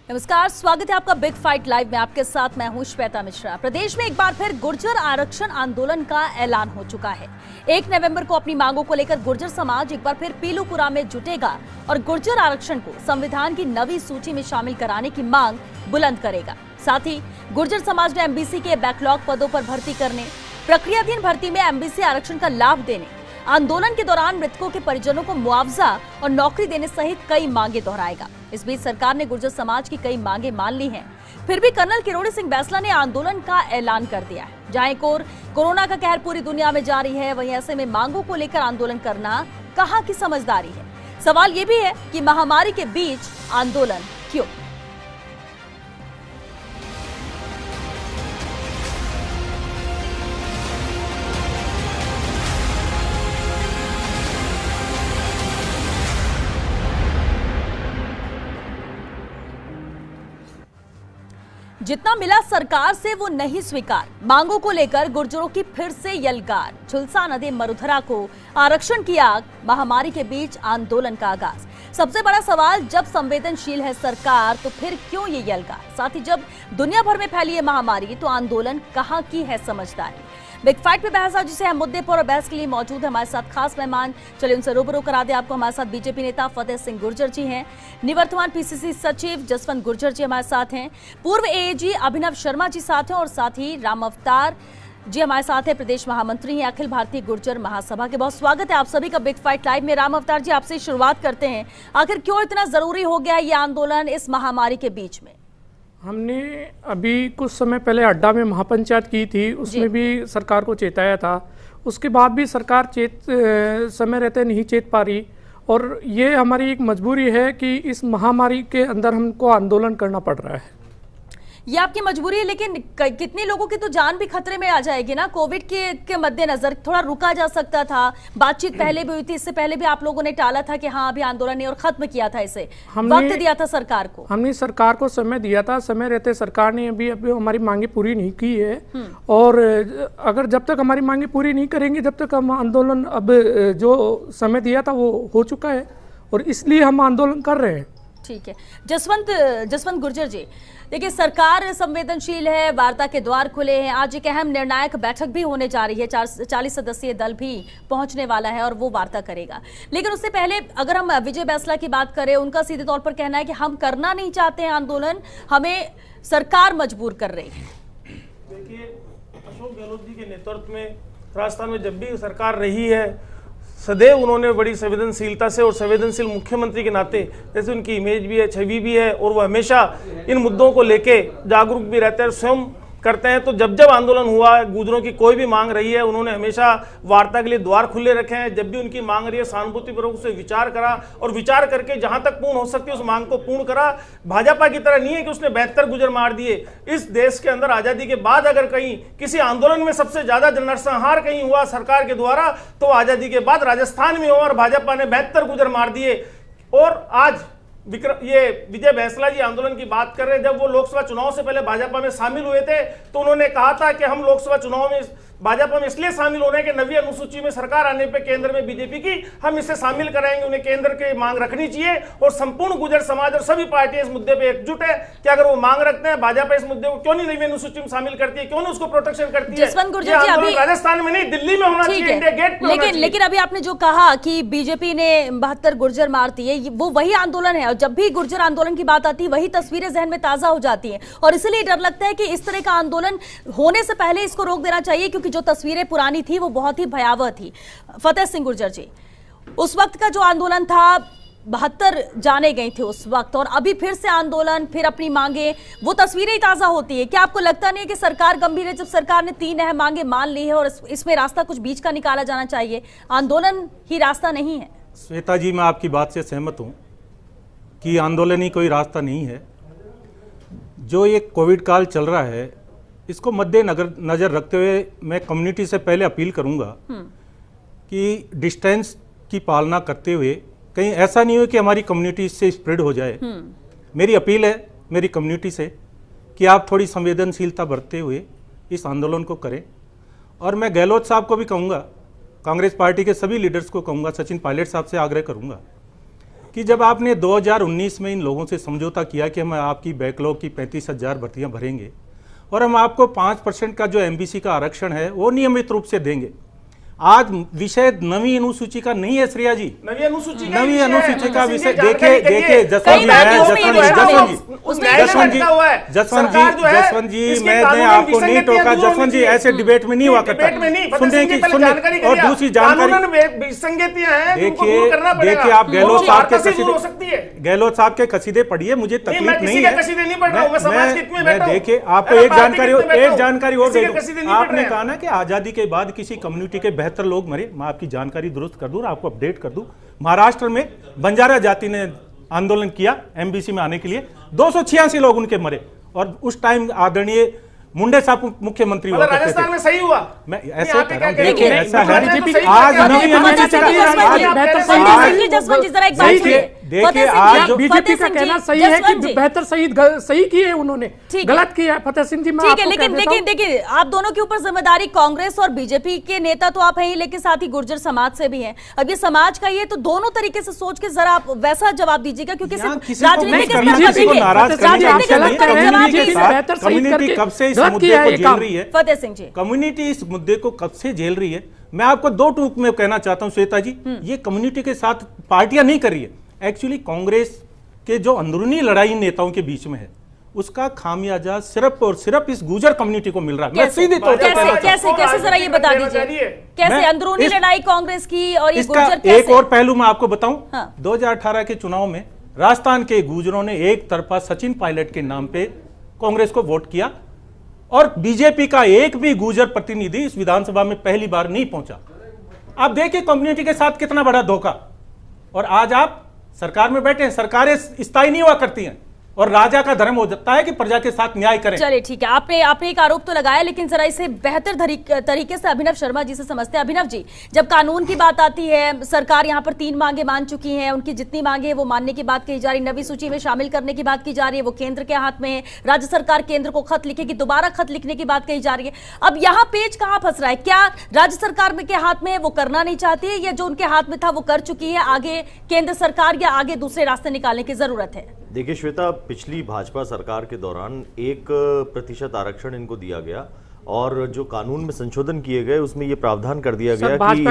नमस्कार, स्वागत है आपका बिग फाइट लाइव में। आपके साथ मैं हूं श्वेता मिश्रा। प्रदेश में एक बार फिर गुर्जर आरक्षण आंदोलन का ऐलान हो चुका है। 1 नवंबर को अपनी मांगों को लेकर गुर्जर समाज एक बार फिर पीलूपुरा में जुटेगा और गुर्जर आरक्षण को संविधान की नवी सूची में शामिल कराने की मांग बुलंद करेगा। साथ ही गुर्जर समाज ने एमबीसी के बैकलॉग पदों पर भर्ती करने, प्रक्रियाधीन भर्ती में एमबीसी आरक्षण का लाभ देने, आंदोलन के दौरान मृतकों के परिजनों को मुआवजा और नौकरी देने सहित कई मांगे दोहराएगा। इस बीच सरकार ने गुर्जर समाज की कई मांगे मान ली हैं। फिर भी कर्नल किरोड़ी सिंह बैंसला ने आंदोलन का ऐलान कर दिया है। जहां एक ओर कोरोना का कहर पूरी दुनिया में जारी है, वहीं ऐसे में मांगों को लेकर आंदोलन करना कहां की समझदारी है। सवाल ये भी है कि महामारी के बीच आंदोलन क्यों। जितना मिला सरकार से वो नहीं स्वीकार, मांगों को लेकर गुर्जरों की फिर से यलगार। झुलसा नदी मरुधरा को आरक्षण की आग, महामारी के बीच आंदोलन का आगाज। सबसे बड़ा सवाल, जब संवेदनशील है सरकार तो फिर क्यों ये यलगार। साथ ही जब दुनिया भर में फैली है महामारी तो आंदोलन कहां की है समझदारी। बिग फाइट पे बहस आज जिसे हम मुद्दे पर और बहस के लिए मौजूद है हमारे साथ खास मेहमान। चलिए उनसे रूबरू करा दे आपको। हमारे साथ बीजेपी नेता फतेह सिंह गुर्जर जी हैं, निवर्तमान पीसीसी सचिव जसवंत गुर्जर जी हमारे साथ हैं, पूर्व एएजी अभिनव शर्मा जी साथ हैं और साथ ही राम अवतार जी हमारे साथ है, प्रदेश महामंत्री हैं अखिल भारतीय गुर्जर महासभा के। बहुत स्वागत है आप सभी का बिग फाइट लाइव में। राम अवतार जी, आपसे शुरुआत करते हैं। आखिर क्यों इतना जरूरी हो गया ये आंदोलन इस महामारी के बीच में? हमने अभी कुछ समय पहले अड्डा में महापंचायत की थी, उसमें भी सरकार को चेताया था। उसके बाद भी सरकार समय रहते नहीं चेत पा रही और ये हमारी एक मजबूरी है कि इस महामारी के अंदर हमको आंदोलन करना पड़ रहा है। ये आपकी मजबूरी है, लेकिन कितने लोगों की तो जान भी खतरे में आ जाएगी ना। कोविड के मद्देनजर थोड़ा रुका जा सकता था, बातचीत पहले भी हुई थी, इससे पहले भी आप लोगों ने टाला था कि हाँ अभी आंदोलन नहीं, और खत्म किया था इसे, वक्त दिया था सरकार को। हमने सरकार को समय दिया था, समय रहते सरकार ने अभी हमारी मांगे पूरी नहीं की है। और अगर जब तक हमारी मांगे पूरी नहीं करेंगे, जब तक हम आंदोलन, अब जो समय दिया था वो हो चुका है और इसलिए हम आंदोलन कर रहे हैं। ठीक है, जसवंत गुर्जर जी, देखिए सरकार संवेदनशील है, वार्ता के द्वार खुले हैं। आज एक अहम निर्णायक बैठक भी होने जा रही है, 40 सदस्यीय दल भी पहुंचने वाला है और वो वार्ता करेगा। लेकिन उससे पहले अगर हम विजय बैंसला की बात करें, उनका सीधे तौर पर कहना है कि हम करना नहीं चाहते हैं आंदोलन, हमें सरकार मजबूर कर रही है। देखिए, अशोक गहलोत जी के नेतृत्व में राजस्थान में जब भी सरकार रही है, सदैव उन्होंने बड़ी संवेदनशीलता से और संवेदनशील मुख्यमंत्री के नाते, जैसे उनकी इमेज भी है, छवि भी है, और वो हमेशा इन मुद्दों को लेके जागरूक भी रहते हैं, स्वयं करते हैं। तो जब जब आंदोलन हुआ, गुर्जरों की कोई भी मांग रही है, उन्होंने हमेशा वार्ता के लिए द्वार खुले रखे हैं। जब भी उनकी मांग रही है, सहानुभूतिपूर्वक उसे विचार करा और विचार करके जहां तक पूर्ण हो सकती है उस मांग को पूर्ण करा। भाजपा की तरह नहीं है कि उसने 72 गुर्जर मार दिए। इस देश के अंदर आजादी के बाद अगर कहीं किसी आंदोलन में सबसे ज्यादा नरसंहार कहीं हुआ सरकार के द्वारा, तो आजादी के बाद राजस्थान में हुआ और भाजपा ने 72 गुर्जर मार दिए। और आज ये विजय बैंसला जी आंदोलन की बात कर रहे हैं। जब वो लोकसभा चुनाव से पहले भाजपा में शामिल हुए थे तो उन्होंने कहा था कि हम लोकसभा चुनाव में भाजपा में इसलिए शामिल हो रहे हैं कि नवी अनुसूची में सरकार आने पे केंद्र में बीजेपी की, हम इसे शामिल कराएंगे। उन्हें केंद्र की मांग रखनी चाहिए और संपूर्ण गुर्जर समाज और सभी पार्टियां इस मुद्दे पे एकजुट है कि अगर वो मांग रखते हैं, भाजपा इस मुद्दे को क्यों नहीं नवी अनुसूची में शामिल करती है, क्यों नहीं उसको प्रोटेक्शन करती है। राजस्थान में नहीं, दिल्ली में होना चाहिए, इंडिया गेट पे। लेकिन अभी आपने जो कहा कि बीजेपी ने 72 गुर्जर मारती है, वो वही आंदोलन है और जब भी गुर्जर आंदोलन की बात आती है वही तस्वीरें जहन में ताजा हो जाती है और इसलिए डर लगता है कि इस तरह का आंदोलन होने से पहले इसको रोक देना चाहिए, क्योंकि जो तस्वीरें पुरानी थी वो बहुत ही भयावह थी। फतेह सिंह गुर्जर जी, उस वक्त का जो आंदोलन था, 72 जाने गए थे उस वक्त, और अभी फिर से आंदोलन, फिर अपनी मांगे, वो तस्वीरें ही ताजा होती है। क्या आपको लगता नहीं है कि सरकार गंभीर है? जब सरकार ने 3 अहम मांगे मान ली है और इसमें रास्ता कुछ बीच का निकाला जाना चाहिए, आंदोलन ही रास्ता नहीं है। श्वेता जी, मैं आपकी बात से सहमत हूं कि आंदोलन ही कोई रास्ता नहीं है। जो ये कोविड काल चल रहा है, इसको मद्देनजर रखते हुए मैं कम्युनिटी से पहले अपील करूंगा कि डिस्टेंस की पालना करते हुए कहीं ऐसा नहीं हो कि हमारी कम्युनिटी इससे स्प्रेड हो जाए। मेरी अपील है मेरी कम्युनिटी से कि आप थोड़ी संवेदनशीलता बरतते हुए इस आंदोलन को करें। और मैं गहलोत साहब को भी कहूँगा, कांग्रेस पार्टी के सभी लीडर्स को कहूँगा, सचिन पायलट साहब से आग्रह करूँगा कि जब आपने 2019 में इन लोगों से समझौता किया कि हम आपकी बैकलॉग की 35,000 भर्तियां भरेंगे और हम आपको 5% का जो एमबीसी का आरक्षण है वो नियमित रूप से देंगे। आज विषय नवी अनुसूची का नहीं है श्रेया जी, नवी अनुसूची का विषय देखिए जसवंत जी मैंने आपको नहीं टोका, जसवंत जी ऐसे डिबेट में नहीं हुआ करता, सुनने की और दूसरी जानकारी देखिए आप गहलोत साहब के कसीदे पढ़िए, मुझे तकलीफ नहीं है। देखिए आपको एक जानकारी और दे दूं, आपने कहा ना कि आजादी के बाद किसी कम्युनिटी के लोग मरे, मैं आपकी जानकारी दुरुस्त कर दूं, आपको अपडेट कर दूं। महाराष्ट्र में बंजारा जाति ने आंदोलन किया एमबीसी में आने के लिए, 286 लोग उनके मरे और उस टाइम आदरणीय मुंडे साहब मुख्यमंत्री हुआ करते थे। राजस्थान में सही हुआ। मैं ऐसे कह रहा हूं, देखिए ऐसा है आज देखिए आज बीजेपी का कहना सही है कि बेहतर सही किए है उन्होंने, गलत किया है फतेह सिंह जी। ठीक है, लेकिन देखिए आप दोनों के ऊपर जिम्मेदारी कांग्रेस और बीजेपी के नेता तो आप हैं ही, लेकिन साथ ही गुर्जर समाज से भी हैं। अब ये समाज का ये तो दोनों तरीके से सोच के जरा आप वैसा जवाब दीजिएगा, क्योंकि राजनीतिक कब से इस मुद्दे को झेल रही है फतेह सिंह जी, कम्युनिटी इस मुद्दे को कब से झेल रही है। मैं आपको दो टूक में कहना चाहता हूं श्वेता जी, ये कम्युनिटी के साथ पार्टियां नहीं कर रही है, एक्चुअली कांग्रेस के जो अंदरूनी लड़ाई नेताओं के बीच में है उसका खामियाजा सिर्फ और सिर्फ इस गुर्जर कम्युनिटी को मिल रहा है। कैसे जरा ये बता दीजिए, कैसे अंदरूनी लड़ाई कांग्रेस की और ये गुर्जर कैसे? एक और पहलू मैं आपको बताऊं, 2018 के चुनाव में राजस्थान के गुर्जरों ने एक तरफा सचिन पायलट के नाम पे कांग्रेस को वोट किया और बीजेपी का एक भी गुर्जर प्रतिनिधि इस विधानसभा में पहली बार नहीं पहुंचा। आप देखिए कम्युनिटी के साथ कितना बड़ा धोखा, और आज आप सरकार में बैठे हैं। सरकारें स्थायी नहीं हुआ करती हैं और राजा का धर्म हो जाता है कि प्रजा के साथ न्याय करें। चलिए ठीक है, आपने एक आरोप तो लगाया, लेकिन जरा इसे बेहतर तरीके से अभिनव शर्मा जी से समझते हैं। अभिनव जी, जब कानून की बात आती है, सरकार यहाँ पर 3 मांगे मान चुकी हैं, उनकी जितनी मांगे हैं वो मानने की बात कही जा रही, नवी सूची में शामिल करने की बात की जा रही है, वो केंद्र के हाथ में है, राज्य सरकार केंद्र को खत लिखेगी, दोबारा खत लिखने की बात कही जा रही है। अब यहाँ पेच कहाँ फंस रहा है? क्या राज्य सरकार के हाथ में वो करना नहीं चाहती है, या जो उनके हाथ में था वो कर चुकी है, आगे केंद्र सरकार या आगे दूसरे रास्ते निकालने की जरूरत है? देखिए श्वेता, पिछली भाजपा सरकार के दौरान 1% आरक्षण इनको दिया गया और जो कानून में संशोधन किए गए उसमें ये प्रावधान कर दिया गया कि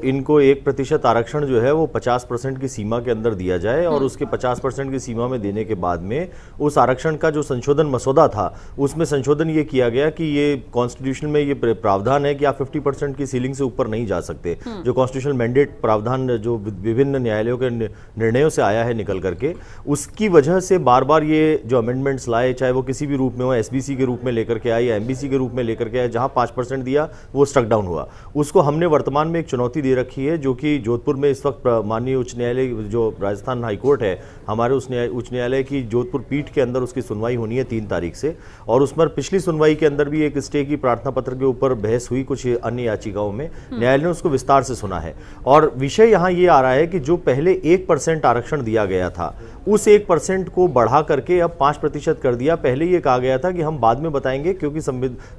इनको 1% आरक्षण जो है वो 50% की सीमा के अंदर दिया जाए और उसके 50% की सीमा में देने के बाद में उस आरक्षण का जो संशोधन मसौदा था उसमें संशोधन ये किया गया कि ये कॉन्स्टिट्यूशन में ये प्रावधान है कि आप 50% की सीलिंग से ऊपर नहीं जा सकते। जो कॉन्स्टिट्यूशनल मैंडेट प्रावधान जो विभिन्न न्यायालयों के निर्णयों से आया है निकल करके, उसकी वजह से बार बार ये जो अमेंडमेंट्स लाए, चाहे वो किसी भी रूप में हो, एसबीसी के रूप में लेकर के आए या एमबीसी के रूप में लेकर के आए, जहां 5% दिया वो स्ट्रक डाउन हुआ। उसको हमने वर्तमान में एक चुनौती दे रखी है, जो कि जोधपुर में इस वक्त माननीय उच्च न्यायालय जो राजस्थान हाईकोर्ट है, हमारे उस उच्च न्यायालय की जोधपुर पीठ के अंदर उसकी सुनवाई होनी है 3 तारीख से, और उस पर पिछली सुनवाई के अंदर भी एक स्टे की प्रार्थना पत्र के ऊपर बहस हुई कुछ अन्य याचिकाओं में, न्यायालय ने उसको विस्तार से सुना है। और विषय यहाँ ये आ रहा है कि जो पहले 1% आरक्षण दिया गया था उस 1% को बढ़ा करके अब 5% कर दिया। पहले ये कहा गया था कि हम बाद में बताएंगे, क्योंकि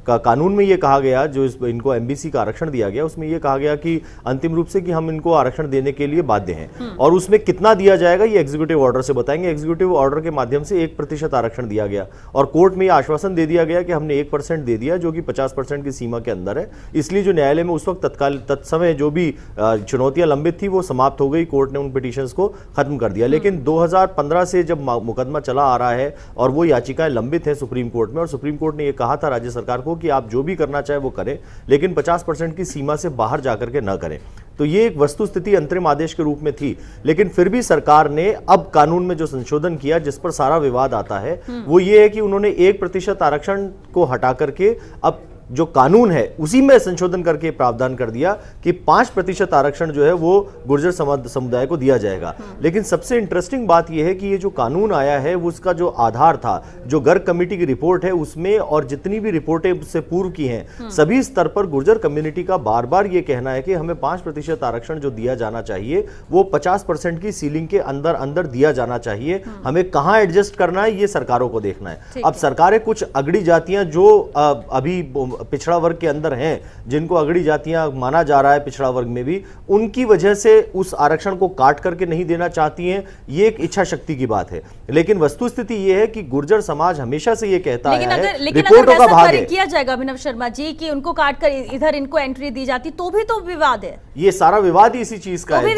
कानून में ये कहा गया, जो इनको एमबीसी का आरक्षण दिया गया उसमें ये कहा गया कि अंतिम रूप से कि हम इनको आरक्षण देने के लिए बाध्य हैं, और उसमें कितना दिया जाएगा ये एग्जीक्यूटिव ऑर्डर से बताएंगे। एग्जीक्यूटिव ऑर्डर के माध्यम से 1% आरक्षण दिया गया और कोर्ट में ये आश्वासन दे दिया गया कि हमने 1% दे दिया, जो कि 50% की सीमा के अंदर है। इसलिए जो न्यायालय में उस वक्त तत्समय जो भी चुनौतियां लंबित थी वो समाप्त हो गई, कोर्ट ने उन पिटीशंस को खत्म कर दिया। लेकिन 2015 से जब मुकदमा चला आ रहा है और वो याचिकाएं लंबित हैं सुप्रीम कोर्ट में, और सुप्रीम कोर्ट ने ये कहा था राज्य सरकार को कि आप जो भी करना चाहे वो करें, लेकिन 50% की सीमा से बाहर जाकर के न करें। तो ये एक वस्तु स्थिति अंतरिम आदेश के रूप में थी, लेकिन फिर भी सरकार ने अब कानून में जो संशोधन किया, जिस पर सारा विवाद आता है, वो ये है कि उन्होंने 1% आरक्षण को हटा करके अब जो कानून है उसी में संशोधन करके प्रावधान कर दिया कि 5% आरक्षण जो है वो गुर्जर समुदाय को दिया जाएगा। लेकिन सबसे इंटरेस्टिंग बात यह है कि ये जो कानून आया है उसका जो आधार था, जो गर्ग कमेटी की रिपोर्ट है उसमें, और जितनी भी रिपोर्टें उससे पूर्व की हैं, सभी स्तर पर गुर्जर कम्युनिटी का बार बार ये कहना है कि हमें 5% आरक्षण जो दिया जाना चाहिए वो 50% की सीलिंग के अंदर अंदर दिया जाना चाहिए। हमें कहां एडजस्ट करना है ये सरकारों को देखना है। अब सरकारें कुछ अगड़ी जातियां जो अभी पिछड़ा वर्ग के अंदर हैं, जिनको अगड़ी जातियां माना जा रहा है पिछड़ा वर्ग में भी, उनकी वजह से उस आरक्षण को काट करके नहीं देना चाहती हैं, ये एक इच्छा शक्ति की बात है। लेकिन वस्तुस्थिति ये है कि गुर्जर समाज हमेशा से ये कहता है, रिपोर्टों का भाग है। किया जाएगा अभिनव शर्मा जी कि उनको काट कर इधर इनको एंट्री दी जाती तो भी तो विवाद है। ये सारा विवाद ही इसी चीज का है।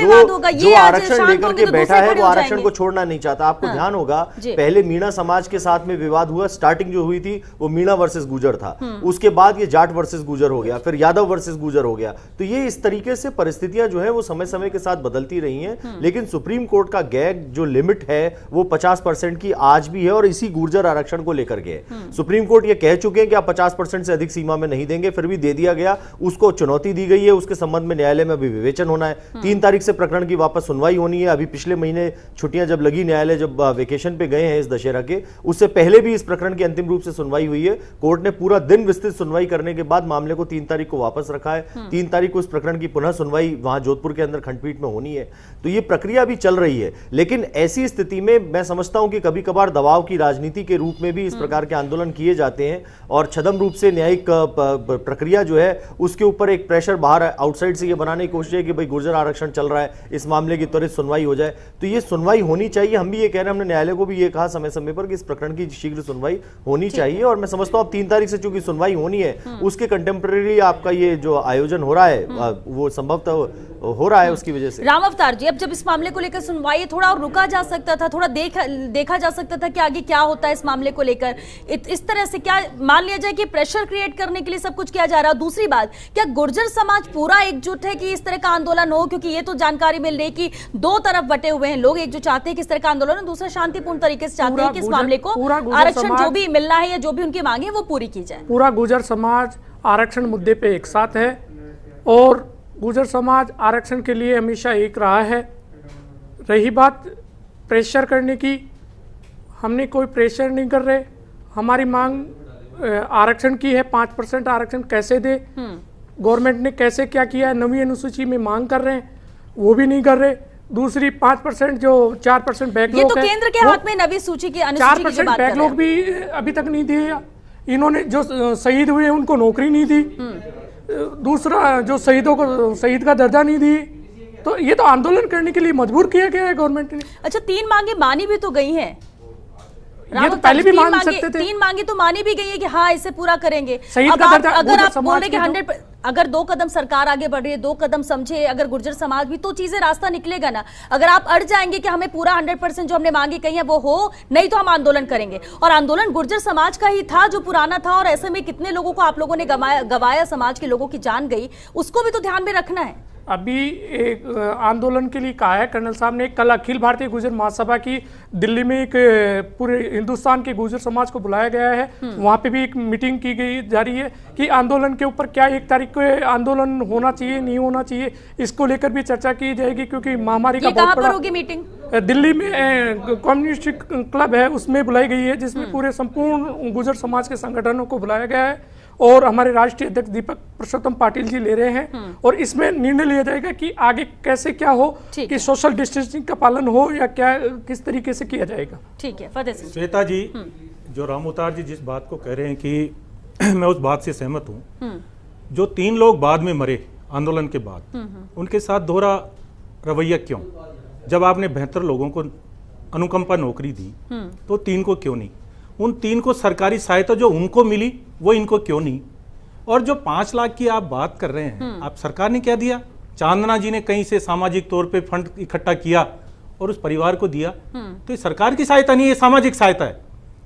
जो आरक्षण लेकर के बैठा है वो आरक्षण को छोड़ना नहीं चाहता। आपको ध्यान होगा पहले मीणा समाज के साथ में विवाद हुआ, स्टार्टिंग जो हुई थी वो मीणा वर्सेस गुर्जर था, उसके बाद ये जाट वर्सेस गुर्जर हो गया, फिर यादव वर्सेस गुर्जर हो गया। तो ये इस तरीके से परिस्थितियां जो है वो समय समय के साथ बदलती रही हैं। लेकिन सुप्रीम कोर्ट का गैग जो लिमिट है वो 50% की आज भी है और इसी गुर्जर आरक्षण को लेकर के सुप्रीम कोर्ट ये कह चुके हैं कि आप 50% से अधिक सीमा में नहीं देंगे, फिर भी दे दिया गया। उसको चुनौती दी गई है, उसके संबंध में न्यायालय में अभी विवेचन होना है। 3 तारीख से प्रकरण की वापस सुनवाई होनी है। अभी पिछले महीने छुट्टियां जब लगी, न्यायालय जब वेकेशन पे गए हैं इस दशहरा के, उससे पहले भी इस प्रकरण की अंतिम रूप से सुनवाई हुई है। कोर्ट ने पूरा दिन विस्तृत सुनवाई करने के बाद मामले को 3 तारीख को वापस रखा है। 3 तारीख को इस प्रकरण की पुनः सुनवाई वहां जोधपुर के अंदर खंडपीठ में होनी है। तो ये प्रक्रिया भी चल रही है। लेकिन ऐसी स्थिति में मैं समझता हूं कि कभी कभार दबाव की राजनीति के रूप में भी इस प्रकार के आंदोलन किए जाते हैं और छदम रूप से न्यायिक प्रक्रिया जो है उसके ऊपर एक प्रेशर बाहर आउटसाइड से ये बनाने की कोशिश है कि भाई गुर्जर आरक्षण चल रहा है, इस मामले की त्वरित सुनवाई हो जाए। तो ये सुनवाई होनी चाहिए। हम भी ये कह रहे हैं, हमने न्यायालय को भी ये कहा समय समय पर कि इस प्रकरण की शीघ्र सुनवाई होनी चाहिए। और मैं समझता हूं अब 3 तारीख से चूंकि सुनवाई होनी है, उसके कंटेम्परेरी आपका ये जो आयोजन हो रहा है वो संभवतः हो रहा है उसकी वजह से। राम अवतार जी, अब जब इस मामले को लेकर सुनवाई थोड़ा और रुका जा सकता था, थोड़ा देखा जा सकता था कि आगे क्या होता है इस मामले को लेकर। इस तरह से क्या मान लिया जाए कि प्रेशर क्रिएट करने के लिए सब कुछ किया जा रहा है? दूसरी बात, क्या गुर्जर समाज पूरा एकजुट है कि इस तरह का आंदोलन हो? क्योंकि ये तो जानकारी मिल रही है कि 2 तरफ बटे हुए हैं लोग, एक जो चाहते हैं कि इस तरह का आंदोलन हो, दूसरा शांतिपूर्ण तरीके से चाहते हैं कि इस मामले को आरक्षण जो भी मिलना है या जो भी उनकी मांगे वो पूरी की जाए। पूरा गुर्जर समाज आरक्षण मुद्दे पे एक साथ है और गुर्जर समाज आरक्षण के लिए हमेशा एक रहा है। रही बात प्रेशर करने की, हमने कोई प्रेशर नहीं कर रहे। हमारी मांग आरक्षण की है, 5% आरक्षण कैसे दे, गवर्नमेंट ने कैसे क्या किया है, 9वीं अनुसूची में मांग कर रहे हैं वो भी नहीं कर रहे। दूसरी 5% जो 4% बैकलॉग है, ये तो केंद्र के हाथ में 9वीं सूची की अनुसूची की जो बात कर रहे हैं। 4% बैकलॉग भी अभी तक नहीं दिए। इन्होंने जो शहीद हुए उनको नौकरी नहीं दी, दूसरा जो शहीदों को शहीद का दर्जा नहीं दी। तो ये तो आंदोलन करने के लिए मजबूर किया गया है गवर्नमेंट ने। अच्छा, 3 मांगे मानी भी तो गई हैं। ये तो पहले भी मान सकते थे। 3 मांगे तो मानी भी गई है कि हाँ इसे पूरा करेंगे। अब अगर आप बोल रहे कि 100 अगर 2 कदम सरकार आगे बढ़ रही है, 2 कदम समझे अगर गुर्जर समाज भी, तो चीजें रास्ता निकलेगा ना। अगर आप अड़ जाएंगे कि हमें पूरा 100% जो हमने मांगे कही है वो हो, नहीं तो हम आंदोलन करेंगे। और आंदोलन गुर्जर समाज का ही था जो पुराना था, और ऐसे में कितने लोगों को आप लोगों ने गवाया, समाज के लोगों की जान गई, उसको भी तो ध्यान में रखना है। अभी एक आंदोलन के लिए कहा है कर्नल साहब ने। कल अखिल भारतीय गुर्जर महासभा की दिल्ली में एक पूरे हिंदुस्तान के गुर्जर समाज को बुलाया गया है, वहाँ पे भी एक मीटिंग की गई जा रही है कि आंदोलन के ऊपर क्या 1 तारीख को आंदोलन होना चाहिए नहीं होना चाहिए, इसको लेकर भी चर्चा की जाएगी। क्योंकि महामारी का बहुत बड़ा होगी मीटिंग दिल्ली में कम्युनिस्ट क्लब है उसमें बुलाई गई है, जिसमें पूरे संपूर्ण गुर्जर समाज के संगठनों को बुलाया गया है और हमारे राष्ट्रीय अध्यक्ष दीपक पुरुषोत्तम पाटिल जी ले रहे हैं। और इसमें निर्णय लिया जाएगा कि आगे कैसे क्या हो, कि सोशल डिस्टेंसिंग का पालन हो या क्या किस तरीके से किया जाएगा। ठीक है फतेह सिंह। श्वेता जी, जो राम अवतार जी जिस बात को कह रहे हैं कि मैं उस बात से सहमत हूँ। जो 3 लोग बाद में मरे आंदोलन के बाद, उनके साथ दोहरा रवैया क्यों? जब आपने 72 लोगों को अनुकंपा नौकरी दी तो 3 को क्यों नहीं? उन 3 को सरकारी सहायता जो उनको मिली वो इनको क्यों नहीं? और जो 5 लाख की आप बात कर रहे हैं, आप सरकार ने क्या दिया? चांदना जी ने कहीं से सामाजिक तौर पे फंड इकट्ठा किया और उस परिवार को दिया। तो ये सरकार की सहायता नहीं है, ये सामाजिक सहायता है।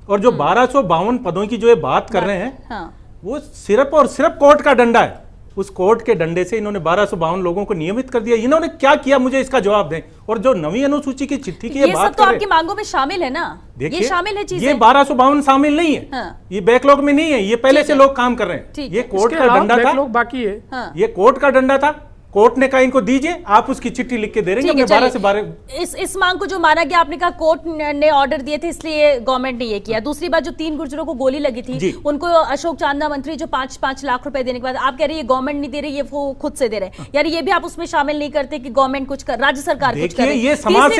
और जो 1252 पदों की जो ये बात कर रहे हैं, वो सिर्फ और सिर्फ कोर्ट का डंडा है। उस कोर्ट के डंडे से इन्होंने 1252 लोगों को नियमित कर दिया। इन्होंने क्या किया, मुझे इसका जवाब दें। और जो 9वीं अनुसूची की चिट्ठी की ये बात सब तो आपकी मांगों में शामिल है ना, देखिए ये शामिल है चीजें। ये 1252 शामिल नहीं है। ये बैकलॉग में नहीं है, ये पहले से लोग काम कर रहे हैं। ये कोर्ट का डंडा था, बाकी है। ये कोर्ट का डंडा था। कोर्ट ने कहा इनको दीजिए, आप उसकी चिट्ठी लिख के दे रहे हैं, 12 से 12। इस मांग को जो माना गया, आपने कहा कोर्ट ने ऑर्डर दिए थे इसलिए गवर्नमेंट ने ये किया। दूसरी बात, जो 3 गुर्जरों को गोली लगी थी उनको अशोक चांदना मंत्री जो 5-5 लाख रुपए देने के बाद आप कह रहे हैं गवर्नमेंट नहीं दे रही, ये वो खुद से दे रहे, यानी ये भी आप उसमें शामिल नहीं करते कि गवर्नमेंट कुछ कर, राज्य सरकार कुछ करे। ये समाज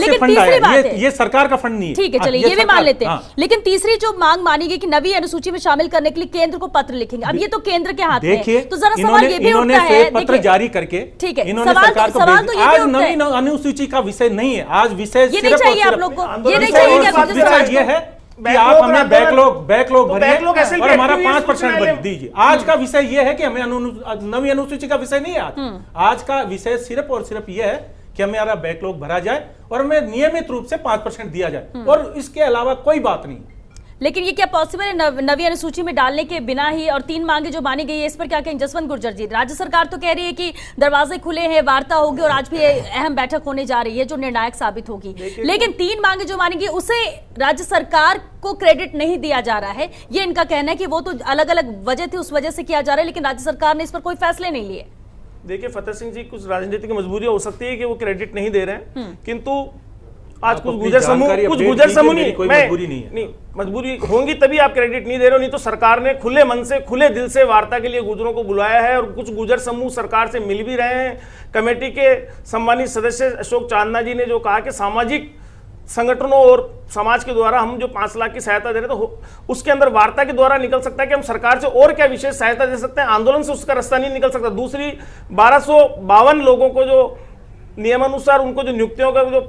से फंड आया, ये सरकार का फंड नहीं है। ठीक है, चलिए ये भी मान लेते हैं। लेकिन तीसरी जो मांग मानी गई कि नवी अनुसूची में शामिल करने के लिए केंद्र को पत्र लिखेंगे, अब ये तो केंद्र के हाथ में है, तो जरा सवाल ये भी उठता है, पत्र जारी करके इन्होंने सरकार को भेज दिया। आज नवी अनुसूची का विषय नहीं है, आज विषय ये नहीं चाहिए आप लोग को, ये नहीं चाहिए ये है कि आप हमें बैकलॉग भरिए और हमारा 5% दीजिए। आज का विषय ये है कि हमें नवी अनुसूची का विषय नहीं है। आज का विषय सिर्फ और सिर्फ ये है कि हमारा बैकलॉग भरा जाए और हमें नियमित रूप से 5% दिया जाए, और इसके अलावा कोई बात नहीं। लेकिन ये क्या पॉसिबल है नवी अनुसूची में डालने के बिना ही? और 3 मांगे जो मानी गई है, इस पर क्या कहेंगे जसवंत गुर्जर जी? राज्य सरकार तो कह रही है कि दरवाजे खुले हैं, वार्ता होगी और आज भी अहम बैठक होने जा रही है जो निर्णायक साबित होगी, लेकिन 3 मांगे जो मानी गई उसे राज्य सरकार को क्रेडिट नहीं दिया जा रहा है। ये इनका कहना है कि वो तो अलग अलग वजह थी, उस वजह से किया जा रहा है, लेकिन राज्य सरकार ने इस पर कोई फैसले नहीं लिए। देखिए फतेह सिंह जी, कुछ राजनीतिक मजबूरी हो सकती है कि वो क्रेडिट नहीं दे रहे हैं, किंतु आज कुछ गुजर समूह नहीं, मजबूरी होंगी तभी आप क्रेडिट नहीं दे रहे हो। नहीं तो सरकार ने खुले मन से, खुले दिल से वार्ता के लिए गुजरों को बुलाया है, और कुछ गुजर समूह सरकार से मिल भी रहे हैं। कमेटी के सम्मानित सदस्य अशोक चांदना जी ने जो कहा कि सामाजिक संगठनों और समाज के द्वारा हम जो 5 लाख की सहायता दे रहे हैं, तो उसके अंदर वार्ता के द्वारा निकल सकता है कि हम सरकार से और क्या विशेष सहायता दे सकते हैं, आंदोलन से उसका रास्ता नहीं निकल सकता। दूसरी 1252 लोगों को जो नियमानुसार उनको जो नियुक्तियों का जो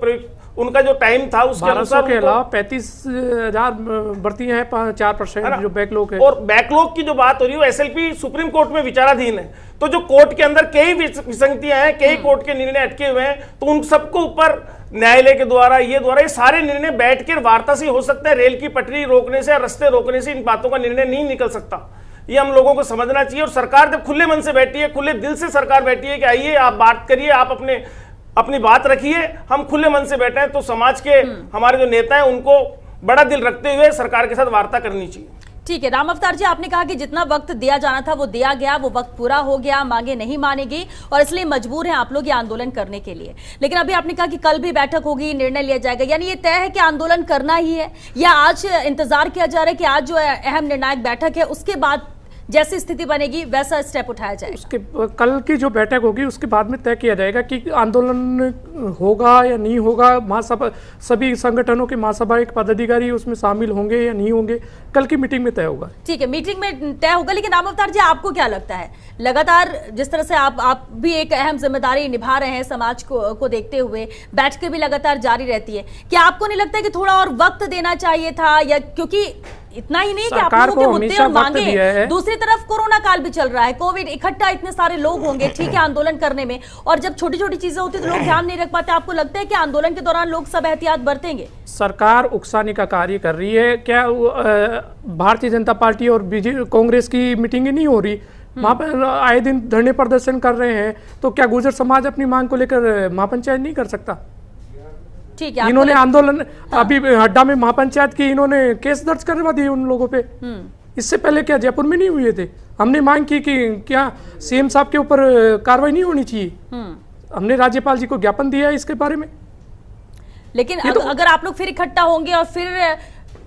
उनका जो टाइम था उसके अनुसार के अलावा 35,000 भर्तियां हैं, 4% जो बैकलॉग है। और बैकलॉग की जो बात हो रही है एसएलपी सुप्रीम कोर्ट में विचाराधीन है, तो जो कोर्ट के अंदर कई विसंगतियां हैं, कई कोर्ट के निर्णय अटके हुए हैं, तो उन सबको ऊपर न्यायालय के द्वारा ये सारे निर्णय बैठकर वार्ता से हो सकता है। रेल की पटरी रोकने से, रास्ते रोकने से इन बातों का निर्णय नहीं निकल सकता। ये हम लोगों को समझना चाहिए। और सरकार जब खुले मन से बैठी है, खुले दिल से सरकार बैठी है कि आइए आप बात करिए, आप अपनी बात रखिए, हम खुले मन से बैठे हैं, तो समाज के हमारे जो नेता हैं उनको बड़ा दिल रखते हुए सरकार के साथ वार्ता करनी चाहिए। ठीक है, राम अवतार जी, आपने कहा कि जितना वक्त दिया जाना था वो दिया गया, वो वक्त पूरा हो गया, मांगे नहीं मानी गई और इसलिए मजबूर हैं आप लोग ये आंदोलन करने के लिए। लेकिन अभी आपने कहा कि कल भी बैठक होगी, निर्णय लिया जाएगा, यानी ये तय है कि आंदोलन करना ही है, या आज इंतजार किया जा रहा है कि आज जो अहम निर्णायक बैठक है उसके बाद जैसी स्थिति बनेगी वैसा स्टेप उठाया जाएगा? उसके कल की जो बैठक होगी उसके बाद में तय किया जाएगा कि आंदोलन होगा या नहीं होगा। महासभा, सभी संगठनों के महासभा के पदाधिकारी उसमें शामिल होंगे या नहीं होंगे, कल की मीटिंग में तय होगा। ठीक है, मीटिंग में तय होगा। लेकिन राम अवतार जी, आपको क्या लगता है, लगातार जिस तरह से आप भी एक अहम जिम्मेदारी निभा रहे हैं समाज को देखते हुए, बैठकें भी लगातार जारी रहती है, क्या आपको नहीं लगता है कि थोड़ा और वक्त देना चाहिए था? या क्योंकि इतना ही नहीं कि आप लोगों के मुद्दे और मांगे, दूसरी तरफ कोरोना काल भी चल रहा है, कोविड, इकट्ठा इतने सारे लोग होंगे, ठीक है, आंदोलन करने में, और जब छोटी छोटी चीजें होती है तो लोग ध्यान नहीं रख पाते। आपको लगता है कि आंदोलन के दौरान लोग सब एहतियात बरतेंगे? सरकार उकसाने का कार्य कर रही है। क्या भारतीय जनता पार्टी और कांग्रेस की मीटिंगें नहीं हो रही? वहां पर आए दिन धरने प्रदर्शन कर रहे हैं, तो क्या गुर्जर समाज अपनी मांग को लेकर महापंचायत नहीं कर सकता? ठीक है, इन्होंने आंदोलन अभी हड्डा में महापंचायत की इन्होंने केस दर्ज करवा दिए उन लोगों पे। इससे पहले क्या जयपुर में नहीं हुए थे? हमने मांग की कि क्या सीएम साहब के ऊपर कार्रवाई नहीं होनी चाहिए। हमने राज्यपाल जी को ज्ञापन दिया है इसके बारे में। लेकिन अगर आप लोग फिर इकट्ठा होंगे और फिर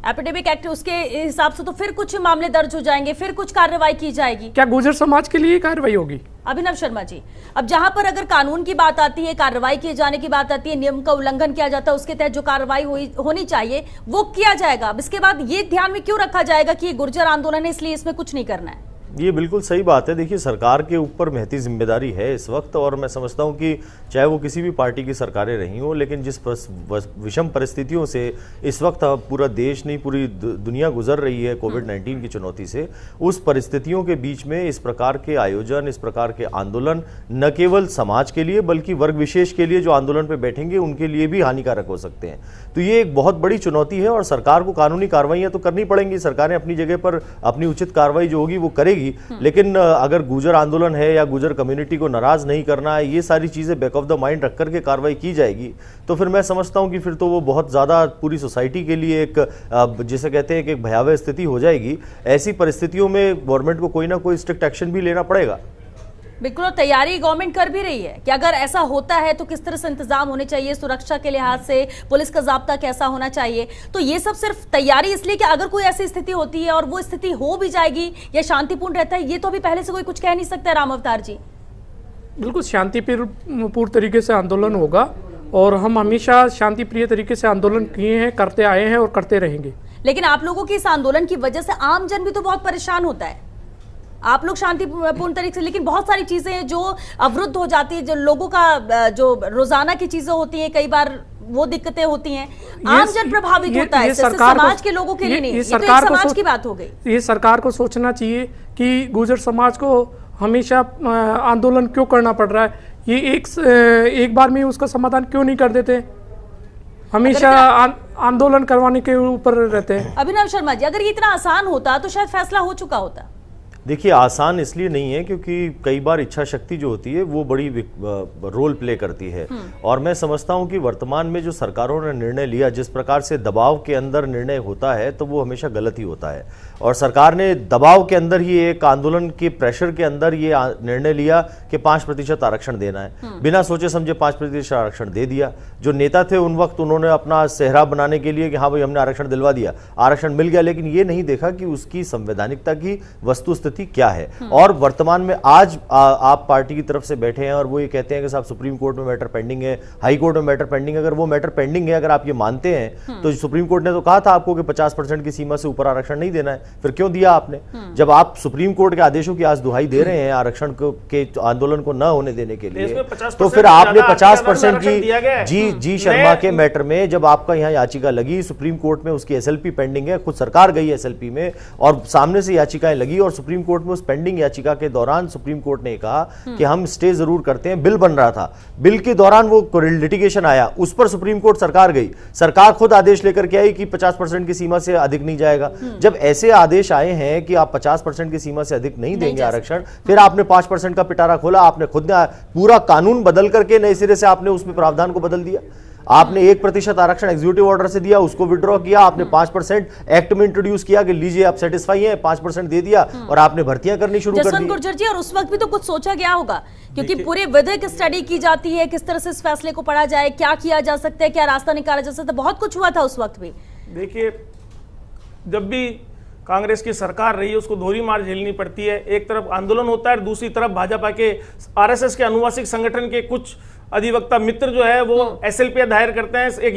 एपिडेमिक एक्ट उसके हिसाब से, तो फिर कुछ मामले दर्ज हो जाएंगे, फिर कुछ कार्रवाई की जाएगी। क्या गुर्जर समाज के लिए कार्रवाई होगी? अभिनव शर्मा जी, अब जहां पर अगर कानून की बात आती है, कार्रवाई किए जाने की बात आती है, नियम का उल्लंघन किया जाता है, उसके तहत जो कार्रवाई होनी चाहिए वो किया जाएगा। अब इसके बाद ये ध्यान में क्यों रखा जाएगा कि ये गुर्जर आंदोलन है इसलिए इसमें कुछ नहीं करना है? ये बिल्कुल सही बात है। देखिए, सरकार के ऊपर महती जिम्मेदारी है इस वक्त, और मैं समझता हूँ कि चाहे वो किसी भी पार्टी की सरकारें रही हो, लेकिन जिस विषम परिस्थितियों से इस वक्त पूरा देश नहीं पूरी दुनिया गुजर रही है कोविड-19 की चुनौती से, उस परिस्थितियों के बीच में इस प्रकार के आयोजन, इस प्रकार के आंदोलन न केवल समाज के लिए बल्कि वर्ग विशेष के लिए जो आंदोलन पर बैठेंगे उनके लिए भी हानिकारक हो सकते हैं। तो ये एक बहुत बड़ी चुनौती है और सरकार को कानूनी कार्रवाइयाँ तो करनी पड़ेंगी। सरकारें अपनी जगह पर अपनी उचित कार्रवाई जो होगी वो करेगी, लेकिन अगर गुर्जर आंदोलन है या गुर्जर कम्युनिटी को नाराज नहीं करना है, ये सारी चीजें बैक ऑफ द माइंड रख करके कार्रवाई की जाएगी, तो फिर मैं समझता हूं कि फिर तो वो बहुत ज्यादा पूरी सोसाइटी के लिए एक जिसे कहते हैं कि एक भयावह स्थिति हो जाएगी। ऐसी परिस्थितियों में गवर्नमेंट को कोई ना कोई स्ट्रिक्ट एक्शन भी लेना पड़ेगा। बिल्कुल, और तैयारी गवर्नमेंट कर भी रही है कि अगर ऐसा होता है तो किस तरह से इंतजाम होने चाहिए, सुरक्षा के लिहाज से पुलिस का जाब्ता कैसा होना चाहिए। तो ये सब सिर्फ तैयारी इसलिए कि अगर कोई ऐसी स्थिति होती है और वो स्थिति हो भी जाएगी या शांतिपूर्ण रहता है, ये तो अभी पहले से कोई कुछ कह नहीं सकता। राम अवतार जी, बिल्कुल शांतिपूर्ण तरीके से आंदोलन होगा और हम हमेशा शांति प्रिय तरीके से आंदोलन किए हैं, करते आए हैं और करते रहेंगे। लेकिन आप लोगों की इस आंदोलन की वजह से आम जन भी तो बहुत परेशान होता है। आप लोग शांतिपूर्ण तरीके से, लेकिन बहुत सारी चीजें हैं जो अवरुद्ध हो जाती है, जो लोगों का जो रोजाना की चीजें होती हैं, कई बार वो दिक्कतें होती हैं, आम जन प्रभावित होता है। सिर्फ समाज के लोगों के लिए नहीं, ये तो एक समाज की बात हो गई। ये सरकार को सोचना चाहिए कि गुर्जर समाज को हमेशा आंदोलन क्यों करना पड़ रहा है, ये एक बार में उसका समाधान क्यों नहीं कर देते, हमेशा आंदोलन करवाने के ऊपर रहते हैं। अभिनव शर्मा जी, अगर ये इतना आसान होता तो शायद फैसला हो चुका होता। देखिए, आसान इसलिए नहीं है क्योंकि कई बार इच्छा शक्ति जो होती है वो बड़ी रोल प्ले करती है। और मैं समझता हूं कि वर्तमान में जो सरकारों ने निर्णय लिया, जिस प्रकार से दबाव के अंदर निर्णय होता है तो वो हमेशा गलत ही होता है। और सरकार ने दबाव के अंदर ही, एक आंदोलन के प्रेशर के अंदर ये निर्णय लिया कि 5% आरक्षण देना है, बिना सोचे समझे 5% आरक्षण दे दिया। जो नेता थे उन वक्त उन्होंने अपना सेहरा बनाने के लिए कि हाँ भाई हमने आरक्षण दिलवा दिया, आरक्षण मिल गया, लेकिन ये नहीं देखा कि उसकी संवैधानिकता की वस्तुस्थिति क्या है। और वर्तमान में आज आप पार्टी की तरफ से बैठे हैं और वो ये कहते हैं कि साहब सुप्रीम कोर्ट में मैटर पेंडिंग है, हाई कोर्ट में मैटर पेंडिंग है। अगर वो मैटर पेंडिंग है, अगर आप ये मानते हैं, तो सुप्रीम कोर्ट ने तो कहा था आपको कि 50% की सीमा से ऊपर आरक्षण नहीं देना है, फिर क्यों दिया आपने? जब आप सुप्रीम कोर्ट के आदेशों की आज दुहाई दे रहे हैं आरक्षण के आंदोलन को न होने देने के लिए, तो फिर आपने 50% की जी शर्मा के मैटर में जब आपका यहाँ याचिका लगी सुप्रीम कोर्ट में, उसकी एसएलपी पेंडिंग है, खुद सरकार गई एसएलपी में और सामने से याचिकाएं लगी और सुप्रीम कोर्ट में उस पेंडिंग याचिका के दौरान सुप्रीम कोर्ट ने कहा कि हम स्टे जरूर करते हैं। बिल बन रहा था, बिल के दौरान वो लिटिगेशन आया, उस पर सुप्रीम कोर्ट सरकार गई, सरकार खुद आदेश लेकर के आई कि 50% की सीमा से अधिक नहीं जाएगा। जब ऐसे आदेश आए हैं कि आप 50% की सीमा से अधिक नहीं देंगे आरक्षण, फिर आपने 5% का पिटारा खोला, आपने खुद ने पूरा कानून बदल करके नए सिरे से आपने उसमें प्रावधान को बदल दिया। आपने 1% आरक्षण एग्जीक्यूटिव ऑर्डर से दिया, उसको विड्रॉ किया, आपने 5% एक्ट में इंट्रोड्यूस किया कि लीजिए आप सेटिस्फाई हैं, 5% दे दिया और आपने भर्तियां करनी शुरू कर दी। जसवंत गुर्जर जी, और उस वक्त भी तो कुछ सोचा गया होगा क्योंकि पूरी विधिक स्टडी की जाती है, किस तरह से इस फैसले को पढ़ा जाए, क्या किया जा सकता है, क्या रास्ता निकाला जा सकता है, बहुत कुछ हुआ था उस वक्त भी। देखिए, जब भी कांग्रेस की सरकार रही है उसको दोहरी मार झेलनी पड़ती है। एक तरफ आंदोलन होता है और दूसरी तरफ भाजपा के आरएसएस के अनुवासिक संगठन के कुछ अधिवक्ता मित्र जो है वो एसएलपी दायर करते हैं, एक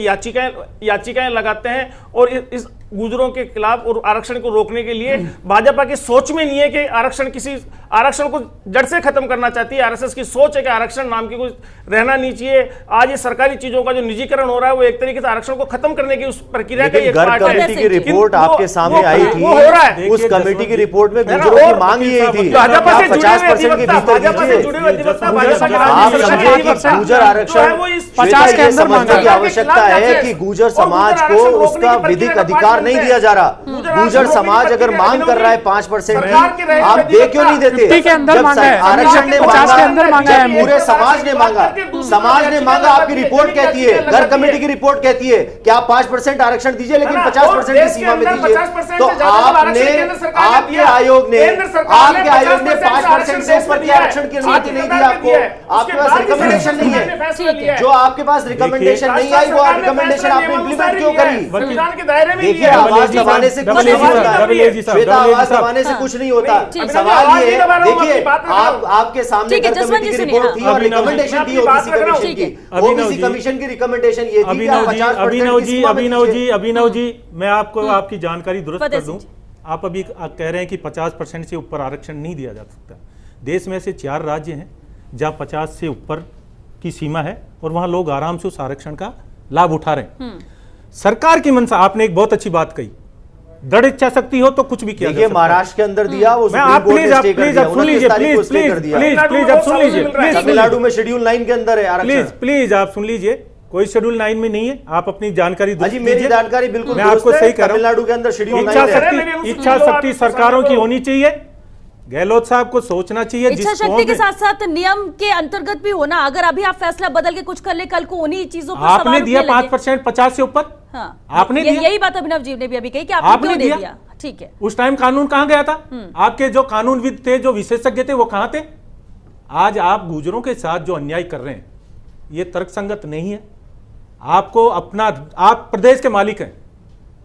याचिकाएं लगाते हैं और इस गुजरों के खिलाफ और आरक्षण को रोकने के लिए भाजपा की सोच में नहीं है कि आरक्षण को जड़ से खत्म करना चाहती है। आरएसएस की सोच है कि आरक्षण नाम की कुछ रहना नहीं चाहिए। आज ये सरकारी चीजों का जो निजीकरण हो रहा है वो एक तरीके से आरक्षण को खत्म करने की उस प्रक्रिया का एक पार्ट है। कमेटी की रिपोर्ट आपके सामने आई थी, वो हो रहा है। उस कमेटी की रिपोर्ट में गुजरों की मांग ये थी, भाजपा से 50% के भीतर गुजर आरक्षण 50 के अंदर मांगा की आवश्यकता है कि गुजर समाज को उसका विधिक अधिकार नहीं दिया जा रहा। गुजर समाज अगर मांग कर रहा है 5% की, आप दे क्यों नहीं देते? जब आरक्षण ने मांगा, पूरे समाज ने मांगा, समाज ने मांगा, आपकी रिपोर्ट कहती है, घर कमेटी की रिपोर्ट कहती है कि आप 5% आरक्षण दीजिए लेकिन 50% की सीमा में दीजिए। तो आपके आयोग ने 5% से ऊपर की आरक्षण की अनुमति नहीं दी आपको। आपके पास रिकमेंडेशन नहीं है, जो आपके पास रिकमेंडेशन नहीं आई वो रिकमेंडेशन आपने इंप्लीमेंट क्यों करी? संविधान के दायरे में देखिए, आवाज दबाने से कुछ नहीं होता, आवाज दबाने से कुछ नहीं होता। सवाल ये है, देखिए आपके सामने कमेटी की रिपोर्ट थी और रिकमेंडेशन थी ओबीसी कमीशन की। ओबीसी कमीशन की रिकमेंडेशन ये थी कि 50% अभिनव जी, मैं आपको आपकी जानकारी दुरुस्त कर दूं। आप अभी कह रहे हैं कि 50% से ऊपर आरक्षण नहीं दिया जा सकता। देश में ऐसे 4 राज्य हैं जहां 50 से ऊपर की सीमा है और वहां लोग आराम से उस आरक्षण का लाभ उठा रहे हैं। सरकार की मनसा, आपने एक बहुत अच्छी बात कही, दृढ़ इच्छा शक्ति हो तो कुछ भी किया जा सकता है। महाराष्ट्र के अंदर दिया वो, तमिलनाडु में शेड्यूल 9 के अंदर है आरक्षण। प्लीज आप सुन लीजिए, कोई शेड्यूल 9 में नहीं है। आप अपनी जानकारी जी, मेरी जानकारी बिल्कुल, मैं आपको सही कह रहा हूं। तमिलनाडु के अंदर शेड्यूल 9 है। इच्छा शक्ति सरकारों की होनी चाहिए। गहलोत साहब को सोचना चाहिए, इच्छा शक्ति के साथ साथ नियम के अंतर्गत भी होना। अगर अभी आप फैसला बदल के कुछ कर ले, कल को उन्हीं चीजों पर आपने दिया 5%, 50 से ऊपर। हाँ, आपने दिया, यही बात अभिनव जी ने भी अभी कही कि आपने क्यों दे दिया। ठीक है, उस टाइम कानून कहां गया था? आपके जो कानूनविद थे, जो विशेषज्ञ थे, वो कहां थे? आज आप गुर्जरों के साथ जो अन्याय कर रहे हैं ये तर्कसंगत नहीं है। आपको अपना, आप प्रदेश के मालिक हैं,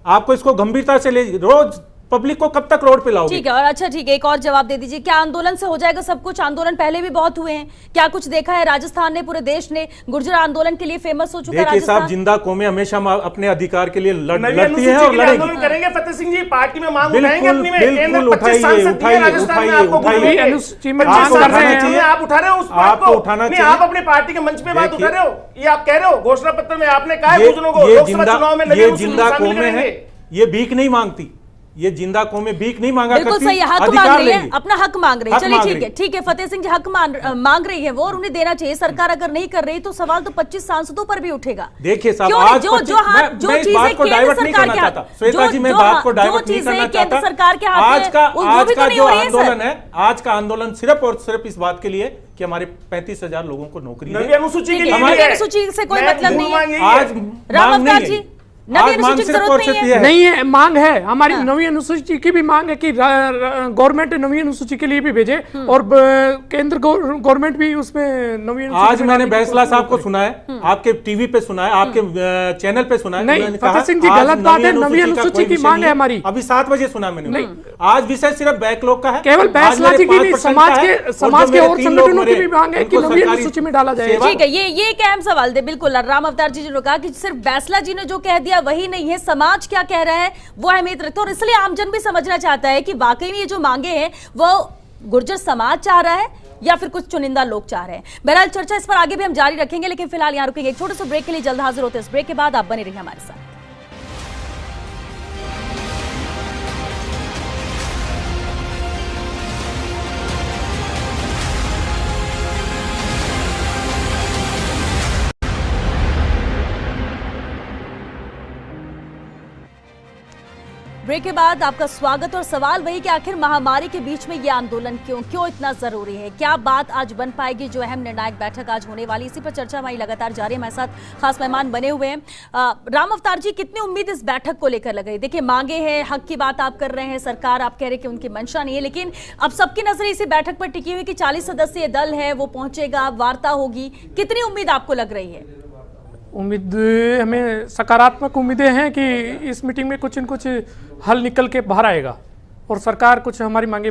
आपको इसको गंभीरता से ले, रोज पब्लिक को कब तक रोड पे लाओगे? ठीक है, और अच्छा ठीक है, एक और जवाब दे दीजिए, क्या आंदोलन से हो जाएगा सब कुछ? आंदोलन पहले भी बहुत हुए हैं, क्या कुछ देखा है? राजस्थान ने, पूरे देश ने गुर्जर आंदोलन के लिए फेमस हो चुका है। देखिए साहब, जिंदा कौमें हमेशा अपने अधिकार के लिए लड़ती है और लड़ेगी। आंदोलन करेंगे फतेह सिंह जी, पार्टी में मांग बिल्कुल, उठाएंगे अपनी में, बिल्कुल उठाइए, उठाइए, अनुसूची में मांग कर रहे हैं। आप उठा रहे हो उस बात आपको को, उठाना नहीं चाहिए। आप अपनी पार्टी के मंच पे बात उठा रहे हो, ये आप कह रहे हो घोषणा पत्र में आपने कहा है ये गुर्जरों को लोकसभा चुनाव में लगे जिंदा कौमें है, ये भीख नहीं मांगती, ये जिंदा कौमें भीख नहीं मांगा बिल्कुल करती, सही, हक अधिकार मांग रही है, लेंगी। अपना हक मांग रही है। हक चलिए मांग ठीक है, रही। ठीक है, फतेह सिंह जी हक मांग रही है वो, और उन्हें देना चाहिए। सरकार अगर नहीं कर रही तो सवाल तो 25 सांसदों पर भी उठेगा। देखिए साहब, क्यों आज नहीं? जो मैं इस बात को डाइवर्ट नहीं करना चाहता, श्वेता जी, मैं बात को डाइवर्ट नहीं करना चाहता। सरकार के हाथ आज का में जो आंदोलन है, आज का आंदोलन सिर्फ और सिर्फ इस बात के लिए कि हमारे 35,000 लोगों को नौकरी नवी दे। अनुसूची के ठीक है, लिए नवी अनुसूची से कोई मतलब नहीं है। आज राम मांग अवतार नहीं जी, है, नवी आज मांग अनुसूची की सिर्फ और जरूरत सिर्फ नहीं ये है। है। नहीं है, मांग है हमारी नवी अनुसूची की भी मांग है कि गवर्नमेंट नवी अनुसूची के लिए भी भेजे, और केंद्र गवर्नमेंट भी उसमें नवी अनुसूची आज में मैंने डालने की बैसला कोशिश साहब को करे। सुना है, आपके टीवी पे सुना है, आपके चैनल पे सुना है। नहीं, उन्होंने कहा, फतेह सिंह जी, आज गलत बात है, नवी का अनुसूची कोई की विषय मांग नहीं है हमारी। अभी 7 बजे सुना मैंने। आज विषय सिर्फ बैकलॉग का है, केवल आज बैसला मेरे जी की नहीं, 5% समाज का है, के और मेरे 3 लोग संगठनों की मरे, भी मांग है कि उनको नवी सरकारी अनुसूची में डाला जाए। ठीक है, ये एक अहम सवाल थे। बिल्कुल, राम अवतार जी ने कहा कि सिर्फ बैसला जी ने जो कह दिया वही नहीं है, समाज क्या कह रहा है वो अहमियत रखते हैं, और इसलिए आमजन भी समझना चाहता है कि वाकई में ये जो मांगे हैं वो गुर्जर समाज चाह रहा है या फिर कुछ चुनिंदा लोग चाह रहे हैं। बहरहाल चर्चा इस पर आगे भी हम जारी रखेंगे, लेकिन फिलहाल यहाँ रुकेंगे एक छोटे से ब्रेक के लिए। जल्द हाजिर होते हैं इस ब्रेक के बाद, आप बने रहिए हमारे साथ। ब्रेक के बाद आपका स्वागत। और सवाल वही कि आखिर महामारी के बीच में ये आंदोलन क्यों इतना जरूरी है? क्या बात आज बन पाएगी? जो अहम निर्णायक बैठक आज होने वाली, इसी पर चर्चा हमारी लगातार जारी है। हमारे साथ खास मेहमान बने हुए हैं। राम अवतार जी, कितनी उम्मीद इस बैठक को लेकर लग रही? देखिए, मांगे हैं, हक की बात आप कर रहे हैं, सरकार आप कह रहे हैं कि उनकी मंशा नहीं है, लेकिन अब सबकी नजर इसी बैठक पर टिकी हुई कि 40 सदस्यीय दल है, वो पहुंचेगा, वार्ता होगी। कितनी उम्मीद आपको लग रही है? उम्मीद, हमें सकारात्मक उम्मीदें हैं कि इस मीटिंग में कुछ न कुछ हल निकल के बाहर आएगा और सरकार कुछ हमारी मांगे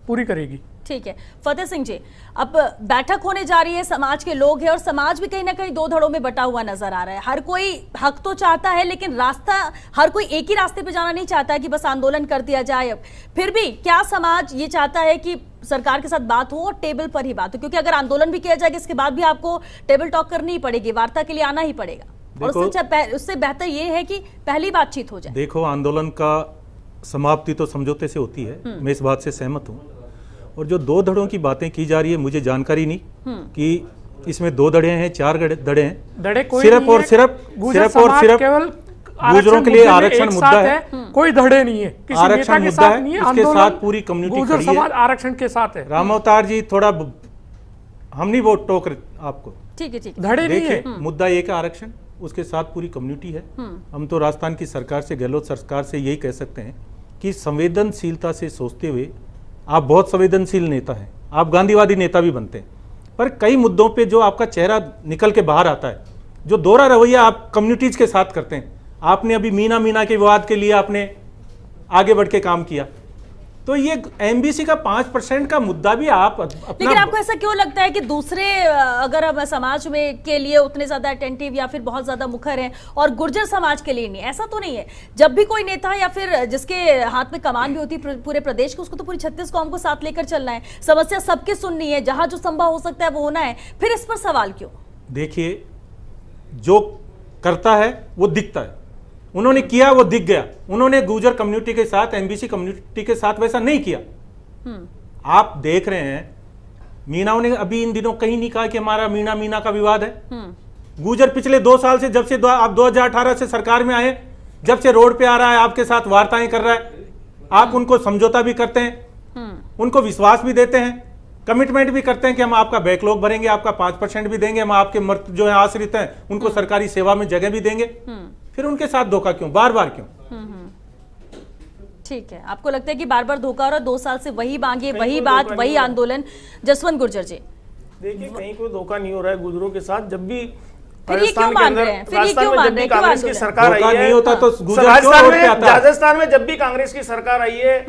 पूरी करेगी। ठीक है, फतेह सिंह जी, अब बैठक होने जा रही है, समाज के लोग हैं और समाज भी कहीं ना कहीं दो धड़ों में बटा हुआ नजर आ रहा है। हर कोई हक तो चाहता है, लेकिन रास्ता, हर कोई एक ही रास्ते पे जाना नहीं चाहता है कि बस आंदोलन कर दिया जाए। अब फिर भी क्या समाज ये चाहता है कि सरकार के साथ बात हो और टेबल पर ही बात हो? क्योंकि अगर आंदोलन भी किया जाएगा, इसके बाद भी आपको टेबल टॉक करनी ही पड़ेगी, वार्ता के लिए आना ही पड़ेगा, और उससे बेहतर ये है कि पहली बातचीत हो जाए। देखो, आंदोलन का समाप्ति तो समझौते से होती है, मैं इस बात से सहमत हूँ। और जो 2 धड़ों की बातें की जा रही है, मुझे जानकारी नहीं कि इसमें 2 धड़े हैं, 4 धड़े हैं। धड़े कोई सिर्फ और सिर्फ केवल गुर्जरों के लिए आरक्षण मुद्दा है, कोई धड़े नहीं है, किसी आरक्षण नेता के मुद्दा साथ है, नहीं है। इसके आंदोलन साथ पूरी कम्युनिटी गुर्जर खड़ी है। समाज आरक्षण के साथ है। राम अवतार जी, थोड़ा हम नहीं वोट टोक रहे आपको, ठीक है, ठीक है। धड़े नहीं है। देखिए, मुद्दा एक है आरक्षण, उसके साथ पूरी कम्युनिटी है। हम तो राजस्थान की सरकार से, गहलोत सरकार से यही कह सकते हैं कि संवेदनशीलता से सोचते हुए, आप बहुत संवेदनशील नेता हैं, आप गांधीवादी नेता भी बनते हैं, पर कई मुद्दों पे जो आपका चेहरा निकल के बाहर आता है, जो दोहरा रवैया आप कम्युनिटीज के साथ करते हैं। आपने अभी मीना के विवाद के लिए आपने आगे बढ़ के काम किया, तो ये एमबीसी का 5% का मुद्दा भी आप अपना। लेकिन आपको ऐसा क्यों लगता है कि दूसरे, अगर हम समाज में के लिए उतने ज्यादा अटेंटिव या फिर बहुत ज्यादा मुखर हैं और गुर्जर समाज के लिए नहीं? ऐसा तो नहीं है। जब भी कोई नेता या फिर जिसके हाथ में कमान भी होती है पूरे प्रदेश की, उसको तो पूरी 36 कौम को साथ लेकर चलना है, समस्या सबकी सुननी है, जहां जो संभव हो सकता है वो होना है। फिर इस पर सवाल क्यों? देखिए, जो करता है वो दिखता है, उन्होंने किया वो दिख गया। उन्होंने गुर्जर कम्युनिटी के साथ, एमबीसी कम्युनिटी के साथ वैसा नहीं किया। आप देख रहे हैं, मीना ने अभी इन दिनों कहीं नहीं कहा कि हमारा मीना का विवाद है। गुर्जर पिछले 2 साल से, जब से आप 2018 से सरकार में आए, जब से रोड पे आ रहा है, आपके साथ वार्ताएं कर रहा है, आप उनको समझौता भी करते हैं, उनको विश्वास भी देते हैं, कमिटमेंट भी करते हैं कि हम आपका बैकलॉग भरेंगे, आपका 5% भी देंगे, हम आपके मर्द जो है आश्रित हैं उनको सरकारी सेवा में जगह भी देंगे। फिर उनके साथ धोखा क्यों, बार बार क्यों? ठीक है, आपको लगता है कि बार बार धोखा हो रहा है? 2 साल से वही मांगे, वही बात, वही आंदोलन। जसवंत गुर्जर जी, देखिए कहीं कोई धोखा नहीं हो रहा है गुजरों के साथ। जब भी फिर ये क्यों मान रहे हैं? फिर ये क्यों मान रहे हैं? कांग्रेस की सरकार आई धोखा है, नहीं होता तो गुजर राजस्थान क्यों में, रोड पे आता? राजस्थान में जब भी कांग्रेस की सरकार आई है,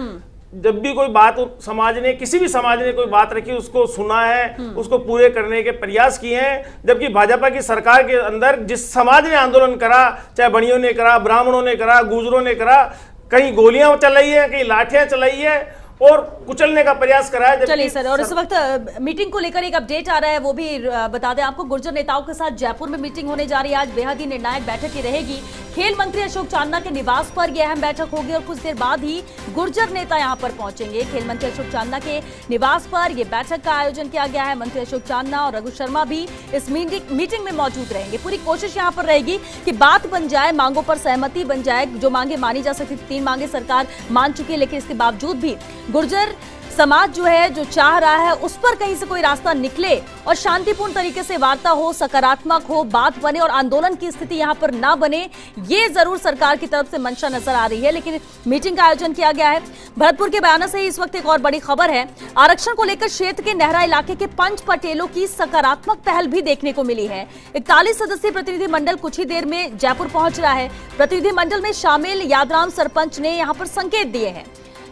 जब भी कोई बात समाज ने, किसी भी समाज ने कोई बात रखी, उसको सुना है, उसको पूरे करने के प्रयास किए हैं। जबकि भाजपा की सरकार के अंदर जिस समाज ने आंदोलन करा, चाहे बनियों ने करा, ब्राह्मणों ने करा, गुजरों ने करा, कहीं गोलियां चलाई है, कहीं लाठियां चलाई है और कुचलने का प्रयास करा है। चलिए सर, और इस वक्त मीटिंग को लेकर एक अपडेट आ रहा है, वो भी बता दें आपको। गुर्जर नेताओं के साथ जयपुर में मीटिंग होने जा रही है। आज बेहद ही निर्णायक बैठक ही रहेगी। खेल मंत्री अशोक चांदना के निवास पर यह अहम बैठक होगी और कुछ देर बाद ही गुर्जर नेता यहां पर पहुंचेंगे। खेल मंत्री अशोक चांदना के निवास पर यह बैठक का आयोजन किया गया है। मंत्री अशोक चांदना और रघु शर्मा भी इस मीटिंग में मौजूद रहेंगे। पूरी कोशिश यहां पर रहेगी कि बात बन जाए, मांगों पर सहमति बन जाए। जो मांगे मानी जा सकती, 3 मांगे सरकार मान चुकी है, लेकिन इसके बावजूद भी गुर्जर समाज जो है, जो चाह रहा है, उस पर कहीं से कोई रास्ता निकले और शांतिपूर्ण तरीके से वार्ता हो, सकारात्मक हो, बात बने और आंदोलन की स्थिति यहां पर ना बने, ये जरूर सरकार की तरफ से मंशा नजर आ रही है। लेकिन मीटिंग का आयोजन किया गया है। भरतपुर के बयाना से ही इस वक्त एक और बड़ी खबर है। आरक्षण को लेकर क्षेत्र के नेहरा इलाके के 5 पटेलों की सकारात्मक पहल भी देखने को मिली है। 41 सदस्यीय प्रतिनिधि मंडल कुछ ही देर में जयपुर पहुंच रहा है। प्रतिनिधि मंडल में शामिल यादराम सरपंच ने यहां पर संकेत दिए हैं।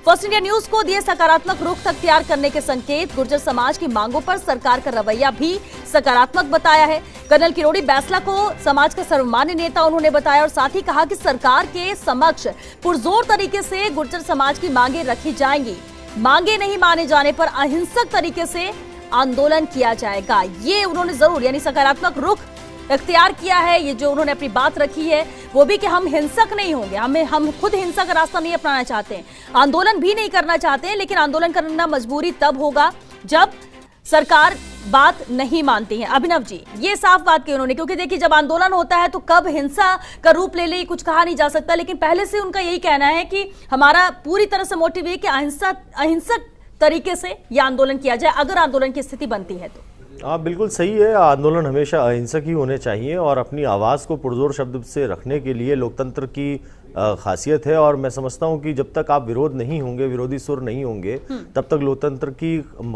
फर्स्ट इंडिया न्यूज को दिए सकारात्मक रुख अख्तियार करने के संकेत। गुर्जर समाज की मांगों पर सरकार का रवैया भी सकारात्मक बताया है। कर्नल किरोड़ी बैसला को समाज का सर्वमान्य नेता उन्होंने बताया और साथ ही कहा कि सरकार के समक्ष पुरजोर तरीके से गुर्जर समाज की मांगे रखी जाएंगी। मांगे नहीं माने जाने पर अहिंसक तरीके से आंदोलन किया जाएगा। ये उन्होंने जरूर, यानी सकारात्मक रुख इख्तियार किया है। ये जो उन्होंने अपनी बात रखी है वो भी कि हम हिंसक नहीं होंगे, हम खुद हिंसा का रास्ता नहीं अपनाना चाहते हैं, आंदोलन भी नहीं करना चाहते हैं, लेकिन आंदोलन करना मजबूरी तब होगा जब सरकार बात नहीं मानती है। अभिनव जी, ये साफ बात की उन्होंने, क्योंकि देखिए जब आंदोलन होता है तो कब हिंसा का रूप ले ले कुछ कहा नहीं जा सकता, लेकिन पहले से उनका यही कहना है कि हमारा पूरी तरह से मोटिव है कि अहिंसक तरीके से यह आंदोलन किया जाए अगर आंदोलन की स्थिति बनती है तो। हाँ, बिल्कुल सही है। आंदोलन हमेशा अहिंसक ही होने चाहिए और अपनी आवाज़ को पुरजोर शब्द से रखने के लिए लोकतंत्र की खासियत है। और मैं समझता हूँ कि जब तक आप विरोध नहीं होंगे, विरोधी सुर नहीं होंगे, तब तक लोकतंत्र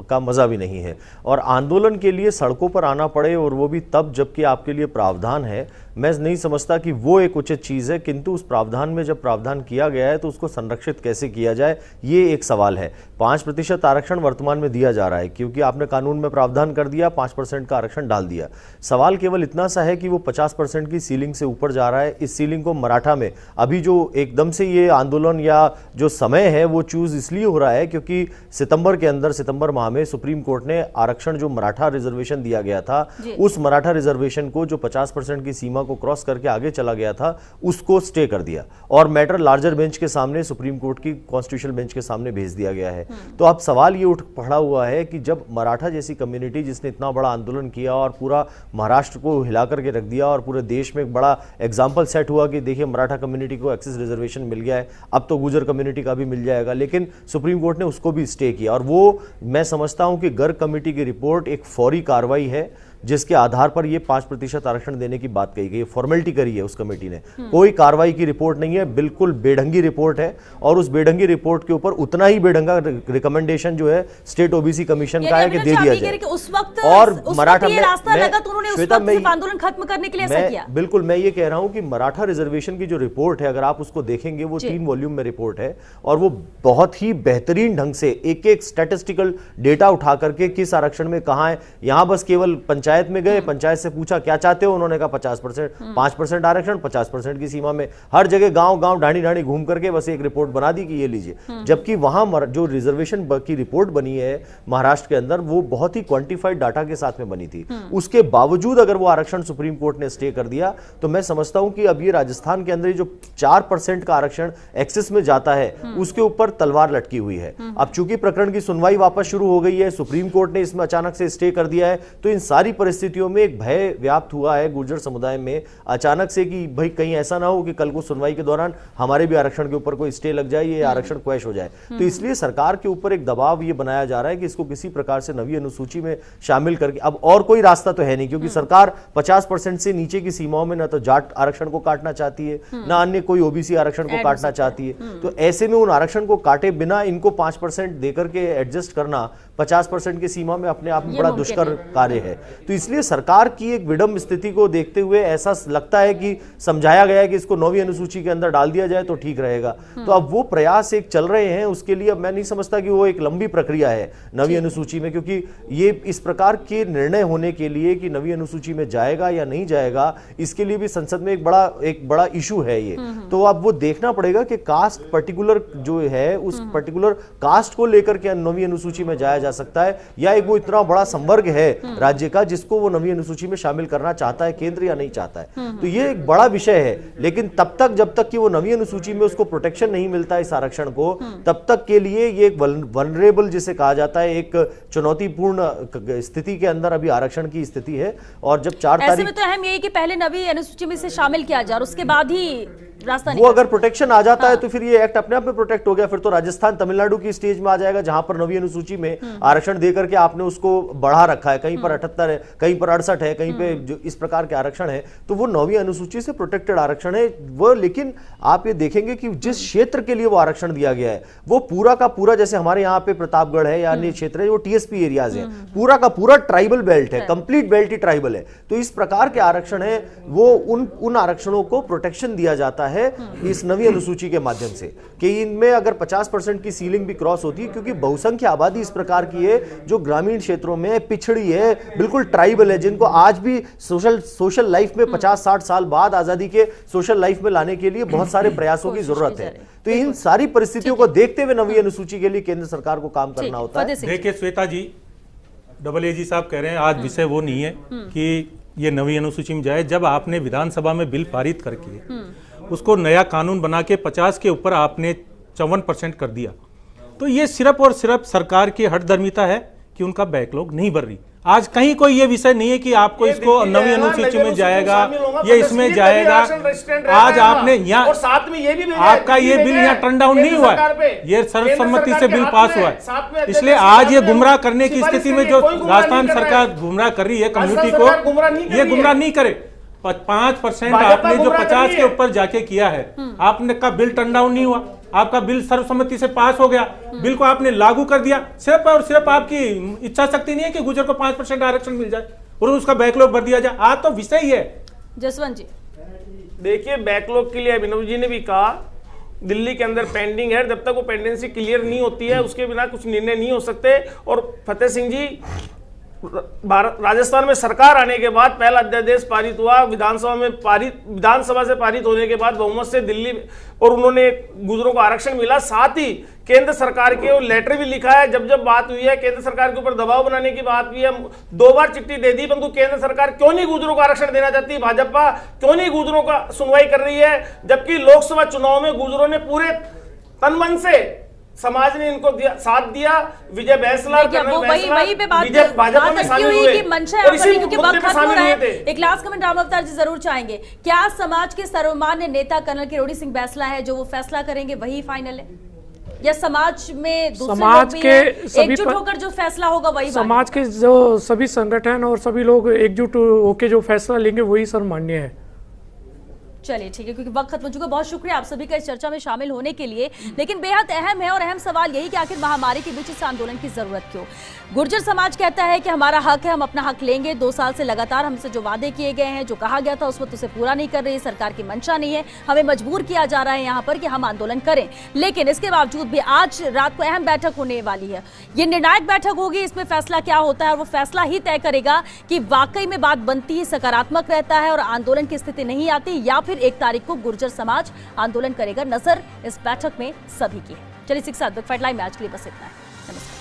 का मज़ा भी नहीं है। और आंदोलन के लिए सड़कों पर आना पड़े और वो भी तब जबकि आपके लिए प्रावधान है, मैं नहीं समझता कि वो एक उचित चीज़ है। किंतु उस प्रावधान में जब प्रावधान किया गया है तो उसको संरक्षित कैसे किया जाए, ये एक सवाल है। 5% आरक्षण वर्तमान में दिया जा रहा है क्योंकि आपने कानून में प्रावधान कर दिया, 5% का आरक्षण डाल दिया। सवाल केवल इतना सा है कि वो 50% की सीलिंग से ऊपर जा रहा है। इस सीलिंग को मराठा में अभी जो एकदम से ये आंदोलन या जो समय है वो चूज इसलिए हो रहा है क्योंकि सितंबर के अंदर, सितंबर माह में सुप्रीम कोर्ट ने आरक्षण जो मराठा रिजर्वेशन दिया गया था, उस मराठा रिजर्वेशन को जो 50% की सीमा को क्रॉस करके आगे चला गया था, उसको स्टे कर दिया और मैटर लार्जर बेंच के सामने, सुप्रीम कोर्ट की कॉन्स्टिट्यूशनल बेंच के सामने भेज दिया गया है। तो अब सवाल ये उठ पड़ा हुआ है कि जब मराठा जैसी कम्युनिटी जिसने इतना बड़ा आंदोलन किया और पूरा महाराष्ट्र को हिला करके रख दिया और पूरे देश में एक बड़ा एग्जाम्पल सेट हुआ कि देखिए मराठा कम्युनिटी को एक्सेस रिजर्वेशन मिल गया है, अब तो गुर्जर कम्युनिटी का भी मिल जाएगा, लेकिन सुप्रीम कोर्ट ने उसको भी स्टे किया। और वो मैं समझता हूं कि गर्ग कमेटी की रिपोर्ट एक फौरी कार्रवाई है जिसके आधार पर ये 5% आरक्षण देने की बात कही गई। फॉर्मेलिटी करी है उस कमेटी ने, कोई कार्रवाई की रिपोर्ट नहीं है, बिल्कुल बेढंगी रिपोर्ट है। और उस बेढंगी रिपोर्ट के ऊपर उतना ही बेढंगा रिकमेंडेशन जो है स्टेट ओबीसी कमीशन का है कि दे दिया जाए। उस वक्त और मराठा में आंदोलन खत्म करने के लिए ऐसा किया। बिल्कुल, मैं ये कह रहा हूं कि मराठा रिजर्वेशन की जो रिपोर्ट है, अगर आप उसको देखेंगे, वो 3 वॉल्यूम में रिपोर्ट है और वो बहुत ही बेहतरीन ढंग से एक एक स्टैटिस्टिकल डेटा उठा करके किस आरक्षण में कहां है। यहां बस केवल पंचायत में गए, पंचायत से पूछा क्या चाहते हो, उन्होंने कहा 50%, 5% आरक्षण, 50% की सीमा में। हर जगह गांव ढाणी ढाणी घूम करके बस एक रिपोर्ट बना दी कि ये लीजिए। जबकि वहां जो रिजर्वेशन की रिपोर्ट बनी है महाराष्ट्र के अंदर, वो बहुत ही क्वांटिफाइड डाटा के साथ में बनी थी। उसके बावजूद अगर वो आरक्षण सुप्रीम कोर्ट ने स्टे कर दिया तो मैं समझता हूं कि अब ये राजस्थान के अंदर जो 4% का आरक्षण एक्सेस में जाता है उसके ऊपर तलवार लटकी हुई है। अब चूंकि प्रकरण की सुनवाई वापस शुरू हो गई है, सुप्रीम कोर्ट ने इसमें अचानक से स्टे कर दिया है, तो इन सारी परिस्थितियों में एक भय व्याप्त हुआ है गुर्जर समुदाय में अचानक से कि भाई कहीं ऐसा ना हो कि कल को सुनवाई के दौरान हमारे भी आरक्षण के ऊपर कोई स्टे लग जाए, ये आरक्षण क्वैश हो जाए। तो इसलिए सरकार के ऊपर एक दबाव ये बनाया जा रहा है कि इसको किसी प्रकार से नवी अनुसूची में शामिल करके, अब और कोई रास्ता तो है नहीं क्योंकि सरकार 50% से नीचे की सीमाओं में ना तो जाट आरक्षण को काटना चाहती है, ना अन्य कोई ओबीसी आरक्षण को काटना चाहती है। तो ऐसे में उन आरक्षण को काटे बिना इनको 5% देकर के एडजस्ट करना 50% की सीमा में अपने आप में बड़ा दुष्कर कार्य है। तो इसलिए सरकार की एक विडम्ब स्थिति को देखते हुए ऐसा लगता है कि समझाया गया है कि इसको 9वीं अनुसूची के अंदर डाल दिया जाए तो ठीक रहेगा। तो अब वो प्रयास एक चल रहे हैं, उसके लिए अब मैं नहीं समझता कि वो एक लंबी प्रक्रिया है 9वीं अनुसूची में, क्योंकि ये इस प्रकार के निर्णय होने के लिए कि 9वीं अनुसूची में जाएगा या नहीं जाएगा, इसके लिए भी संसद में एक बड़ा इशू है ये। तो अब वो देखना पड़ेगा कि कास्ट पर्टिकुलर जो है उस पर्टिकुलर कास्ट को लेकर के 9वीं अनुसूची में जाया जा सकता है, या एक वो इतना बड़ा संवर्ग है राज्य का जिसको वो 9वीं अनुसूची में शामिल करना चाहता है केंद्र या नहीं चाहता है। तो ये एक बड़ा विषय है, लेकिन तब तक जब तक कि वो 9वीं अनुसूची में उसको प्रोटेक्शन नहीं मिलता इस आरक्षण को, तब तक के लिए ये एक वल्नरेबल जिसे कहा जाता है, एक चुनौतीपूर्ण स्थिति के अंदर अभी आरक्षण की स्थिति है। और जब 4 तारीख, ऐसे में तो अहम यही कि पहले 9वीं अनुसूची में से शामिल किया जाए और उसके बाद ही रास्ता वो अगर प्रोटेक्शन आ जाता है तो फिर ये एक्ट अपने आप में प्रोटेक्ट हो गया। फिर तो राजस्थान तमिलनाडु की स्टेज में आ जाएगा जहां पर 9वीं अनुसूची में आरक्षण देकर के आपने उसको बढ़ा रखा है, कहीं पर 78 है, कहीं पर 68 है, कहीं पे जो इस प्रकार के आरक्षण है, तो वो 9वीं अनुसूची से प्रोटेक्टेड आरक्षण है वो। लेकिन आप ये देखेंगे कि जिस क्षेत्र के लिए वो आरक्षण दिया गया है वो पूरा का पूरा, जैसे हमारे यहाँ पे प्रतापगढ़ है या अन्य क्षेत्र है, वो टीएसपी एरियाज है, पूरा का पूरा ट्राइबल बेल्ट है, कंप्लीट बेल्ट ही ट्राइबल है। तो इस प्रकार के आरक्षण है वो उन आरक्षणों को प्रोटेक्शन दिया जाता है इस 9वीं अनुसूची के माध्यम से, कि इनमें अगर 50% की सीलिंग भी क्रॉस होती है, क्योंकि बहुसंख्य आबादी इस प्रकार की है जो ग्रामीण क्षेत्रों में पिछड़ी है, बिल्कुल ट्राइबल है, जिनको आज भी सोशल लाइफ में 50-60 साल बाद आजादी के सोशल लाइफ में लाने के लिए बहुत सारे प्रयासों की जरूरत है। तो इन सारी परिस्थितियों को देखते हुए 9वीं अनुसूची के लिए केंद्र सरकार को काम करना होता है। देखिए श्वेता जी, AA साहब कह रहे हैं आज विषय वो नहीं है कि ये 9वीं अनुसूची में जाए। जब आपने विधानसभा में बिल पारित करके उसको नया कानून बना के 50 के ऊपर आपने 54% कर दिया, तो ये सिर्फ और सिर्फ सरकार की हठधर्मिता है कि उनका बैकलॉग नहीं भर रही। आज कहीं कोई ये विषय नहीं है कि आपको इसको 9वीं अनुसूची में जाएगा, ये इसमें जाएगा। आज आपने यहाँ साथ में ये भी आपका ये बिल यहाँ टर्न डाउन नहीं हुआ है, ये सर्वसम्मति से बिल पास हुआ है। इसलिए आज ये गुमराह करने की स्थिति में जो राजस्थान सरकार गुमराह कर रही है कम्युनिटी को, ये गुमराह नहीं करे। 5% आपने जो 50 के ऊपर जाके किया है, आपने का बिल टर्न डाउन नहीं हुआ, आपका बिल सर्वसम्मति से पास हो गया, बिल को आपने लागू कर दिया। सिर्फ और सिर्फ आपकी इच्छा शक्ति नहीं है कि गुर्जर को 5% आरक्षण मिल जाए और उसका बैकलॉग भर दिया जाए। आज तो विषय ही है। जसवंत जी देखिए, बैकलॉग के लिए अभिनव जी ने भी कहा दिल्ली के अंदर पेंडिंग है, जब तक वो पेंडेंसी क्लियर नहीं होती है उसके बिना कुछ निर्णय नहीं हो सकते। और फतेह सिंह जी, राजस्थान में सरकार आने के बाद पहला अध्यादेश पारित हुआ, विधानसभा से पारित होने के बाद बहुमत से दिल्ली, और उन्होंने गुर्जरों को आरक्षण मिला। साथ ही केंद्र सरकार के लेटर भी लिखा है, जब बात हुई है केंद्र सरकार के ऊपर दबाव बनाने की बात हुई है, 2 बार चिट्ठी दे दी, परंतु केंद्र सरकार क्यों नहीं गुर्जरों को आरक्षण देना चाहती, भाजपा क्यों नहीं गुर्जरों का सुनवाई कर रही है, जबकि लोकसभा चुनाव में गुर्जरों ने पूरे तन मन से समाज ने इनको साथ दिया। विजय बैसला वही पे बात भाजपा में शामिल हुए कि मंशा है, क्योंकि वक्त खत्म हो रहा है। एक लास्ट कमेंट राम अवतार जी जरूर चाहेंगे, क्या समाज के सर्वमान्य नेता कर्नल किरोड़ी सिंह बैसला है जो वो फैसला करेंगे वही फाइनल है, या समाज में समाज के एकजुट होकर जो फैसला होगा वही? समाज के जो सभी संगठन और सभी लोग एकजुट होकर जो फैसला लेंगे वही सर्वमान्य है। चलिए ठीक है, क्योंकि वक्त खत्म हो चुका। बहुत शुक्रिया आप सभी का इस चर्चा में शामिल होने के लिए। लेकिन बेहद अहम है और अहम सवाल यही कि आखिर महामारी के बीच इस आंदोलन की जरूरत क्यों? गुर्जर समाज कहता है कि हमारा हक है, हम अपना हक लेंगे। 2 साल से लगातार हमसे जो वादे किए गए हैं, जो कहा गया था उस वक्त उसे पूरा नहीं कर रही सरकार की मंशा नहीं है, हमें मजबूर किया जा रहा है यहाँ पर कि हम आंदोलन करें। लेकिन इसके बावजूद भी आज रात को अहम बैठक होने वाली है, ये निर्णायक बैठक होगी। इसमें फैसला क्या होता है और वो फैसला ही तय करेगा कि वाकई में बात बनती ही सकारात्मक रहता है और आंदोलन की स्थिति नहीं आती, या फिर 1 तारीख को गुर्जर समाज आंदोलन करेगा। नजर इस बैठक में सभी की है। चलिए 6 बिग फाइट लाइव में आज के लिए बस इतना है। नमस्कार।